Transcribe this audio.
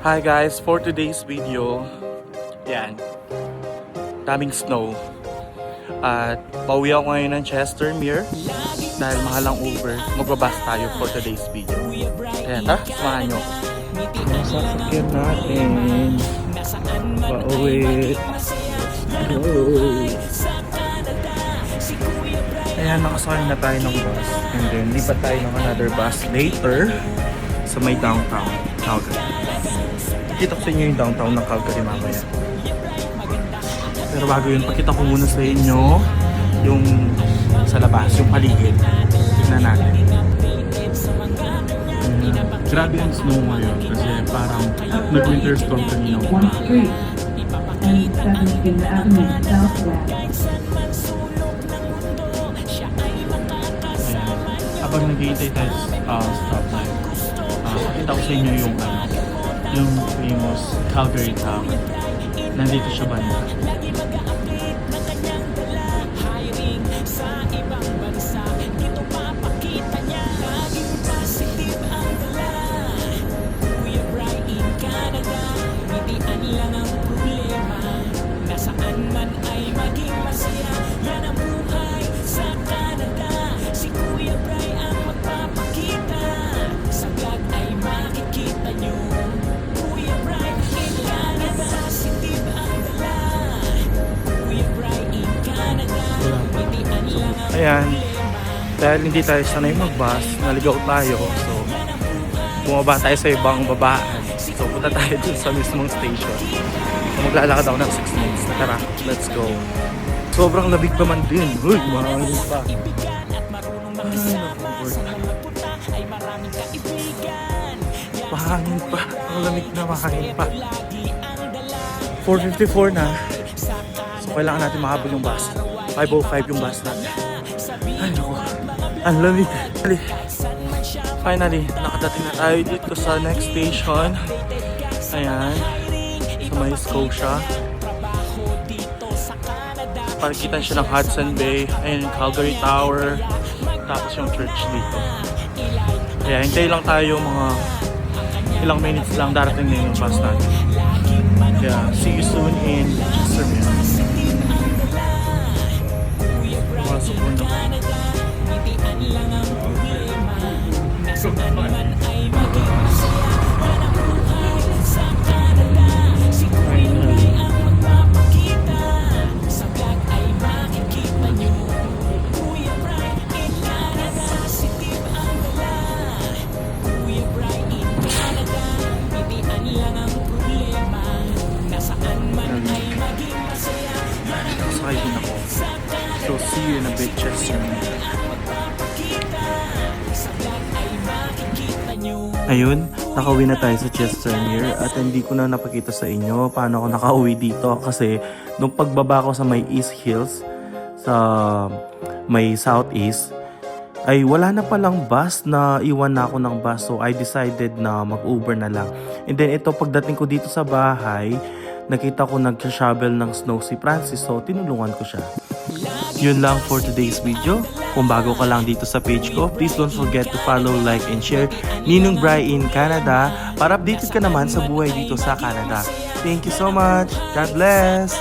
Hi guys, for today's video, yan, daming snow. At pauwi ako ngayon ng Chestermere dahil mahal ang Uber. Magbabas tayo for today's video. Kaya tara, samahan nyo. Masasakyan natin. Pauwi. Ayan, nakasakay na tayo ng bus. And then, lipat tayo ng another bus later sa may downtown Calgary. Pakita ko sa inyo yung downtown ng Calgary mamaya. Pero bago yun, pakita ko muna sa inyo yung sa labas, yung paligid. Tignan natin. Grabe ang snow ngayon kasi parang nag-winter storm kanina. 1 Street and 17th Avenue Southwest. Habang nag-iintay tayo sa stoplight, pakita ko sa inyo yung famous Calgary Tower. Nandito siya banda. Ayan, dahil hindi tayo sanay mag-bus, naligaw tayo. So, bumaba tayo sa ibang babaan. So, punta tayo dun sa mismong station. So, maglalakad ako ng 6 minutes. Tara, let's go. Sobrang labig pa man din. Uy, mahangin pa. Mahangin pa. Ang lamig na mahangin pa. 4:54 na. So, kailangan natin mahabol yung bus. 5:05 yung bus natin. Ay, naku. Ang lamig. Finally, nakadating na tayo dito sa next station. Ayan. Sa may Scotia. Pagkitan siya ng Hudson Bay. Ayan yung Calgary Tower. Tapos yung church dito. Kaya hintay lang tayo mga ilang minutes lang, darating na yung bus natin. Kaya see you soon in Chestermere. Pasok mo na. Nakasakay din ako. So see you in a bit, Chestermere. Ayun, nakauwi na tayo sa Chestermere at hindi ko na napakita sa inyo paano ako nakauwi dito kasi nung pagbaba ko sa may East Hills, sa may Southeast, ay wala na palang bus, na iwan na ako ng bus, so I decided na mag-Uber na lang. And then ito, pagdating ko dito sa bahay, nakita ko nag-shovel ng snow si Francis, so tinulungan ko siya. Yun lang for today's video. Kung bago ka lang dito sa page ko, please don't forget to follow, like, and share Ninong Bry in Canada para updated ka naman sa buhay dito sa Canada. Thank you so much. God bless!